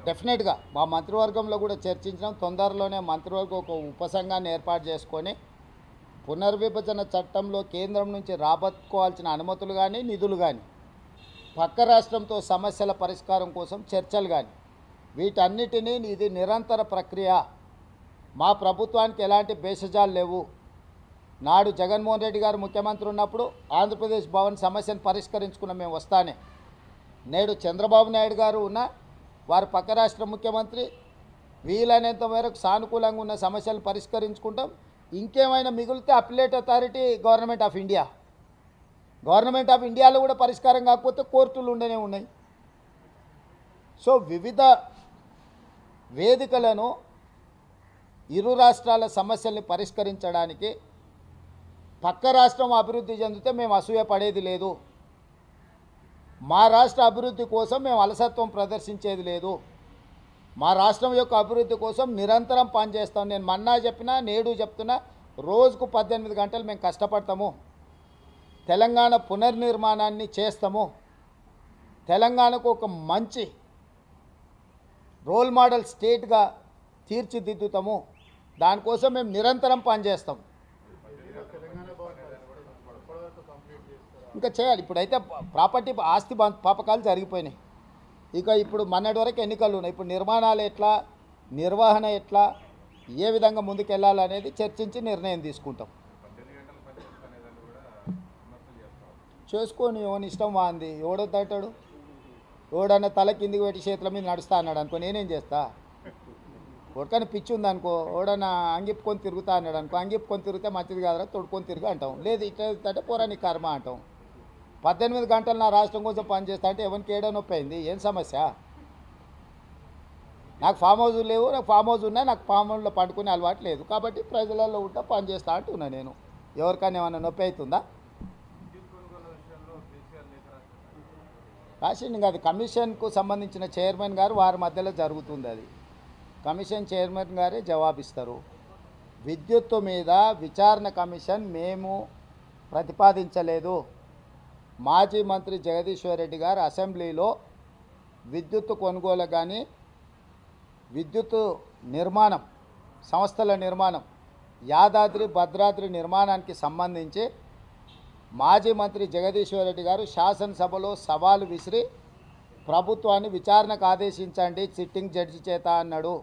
డెఫినెట్గా మా మంత్రివర్గంలో కూడా చర్చించడం, తొందరలోనే మంత్రివర్గం ఒక ఉపసంఘాన్ని ఏర్పాటు చేసుకొని పునర్విభజన చట్టంలో కేంద్రం నుంచి రాబట్టుకోవాల్సిన అనుమతులు కానీ నిధులు కానీ, పక్క రాష్ట్రంతో సమస్యల పరిష్కారం కోసం చర్చలు కానీ, వీటన్నిటినీ ఇది నిరంతర ప్రక్రియ. మా ప్రభుత్వానికి ఎలాంటి భేషజాలు లేవు. నాడు జగన్మోహన్ రెడ్డి గారు ముఖ్యమంత్రి ఉన్నప్పుడు ఆంధ్రప్రదేశ్ భవన్ సమస్యను పరిష్కరించుకున్న మేము వస్తానే. నేడు చంద్రబాబు నాయుడు గారు ఉన్న వారు పక్క రాష్ట్ర ముఖ్యమంత్రి, వీలైనంత మేరకు సానుకూలంగా ఉన్న సమస్యలు పరిష్కరించుకుంటాం. ఇంకేమైనా మిగిలితే appellate authority government of India, government of ఇండియాలో కూడా పరిష్కారం కాకపోతే కోర్టులు ఉండనే ఉన్నాయి. సో వివిధ వేదికలను ఇరు రాష్ట్రాల సమస్యల్ని పరిష్కరించడానికి పక్క రాష్ట్రం అభివృద్ధి చెందితే మేము అసూయపడేది లేదు. మా రాష్ట్ర అభివృద్ధి కోసం మేము అలసత్వం ప్రదర్శించేది లేదు. మా రాష్ట్రం యొక్క అభివృద్ధి కోసం నిరంతరం పనిచేస్తాం. నేను మొన్న చెప్పినా, నేడు చెప్తున్నా, రోజుకు 18 గంటలు మేము కష్టపడతాము. తెలంగాణ పునర్నిర్మాణాన్ని చేస్తాము. తెలంగాణకు ఒక మంచి రోల్ మోడల్ స్టేట్గా తీర్చిదిద్దుతాము. దానికోసం మేము నిరంతరం పనిచేస్తాం. ఇంకా చేయాలి. ఇప్పుడైతే ప్రాపర్టీ ఆస్తి పాపకాలు జరిగిపోయినాయి. ఇక ఇప్పుడు మొన్నటి వరకు ఎన్నికలు ఉన్నాయి. ఇప్పుడు నిర్మాణాలు ఎట్లా, నిర్వహణ ఎట్లా, ఏ విధంగా ముందుకెళ్ళాలనేది చర్చించి నిర్ణయం తీసుకుంటాం. చేసుకొని ఎవని ఇష్టం వాంది. ఎవడొద్దంటాడు? ఎవడన్నా తల కిందికి పెట్టి చేతుల మీద నడుస్తా అన్నాడు అనుకో, నేనేం చేస్తా? ఎవరికైనా పిచ్చి ఉందనుకో, ఎవడన్నా అంగిప్పుకొని తిరుగుతా అన్నాడు అనుకో, అంగిప్పుకొని తిరిగితే మంచిది కాదురా, తొడుకొని తిరుగు అంటాం. లేదు ఇట్లా అంటే పోరా నీ కర్మ అంటాం. 18 గంటలు నా రాష్ట్రం కోసం పనిచేస్తా అంటే ఎవరికి ఏడో నొప్పి అయింది? ఏం సమస్య? నాకు ఫామ్ హౌస్ లేవు, నాకు ఫామ్ హౌస్ ఉన్నా, నాకు ఫామ్ హౌస్లో పండుకునే అలవాటు లేదు. కాబట్టి ప్రజలలో ఉంటా పనిచేస్తా అంటున్నా. నేను ఎవరికైనా ఏమన్నా నొప్పి అవుతుందా? రాసింది కాదు, కమిషన్కు సంబంధించిన చైర్మన్ గారు వారి మధ్యలో జరుగుతుంది. అది కమిషన్ చైర్మన్ గారే జవాబిస్తారు. విద్యుత్తు మీద విచారణ కమిషన్ మేము ప్రతిపాదించలేదు. మాజీ మంత్రి జగదీశ్వర్ రెడ్డి గారు అసెంబ్లీలో విద్యుత్తు కొనుగోలు కానీ, విద్యుత్తు నిర్మాణం, సంస్థల నిర్మాణం, యాదాద్రి భద్రాద్రి నిర్మాణానికి సంబంధించి మాజీ మంత్రి జగదీశ్వర్ రెడ్డి గారు శాసనసభలో సవాలు విసిరి ప్రభుత్వాన్ని విచారణకు ఆదేశించండి సిట్టింగ్ జడ్జి చేత అన్నాడు.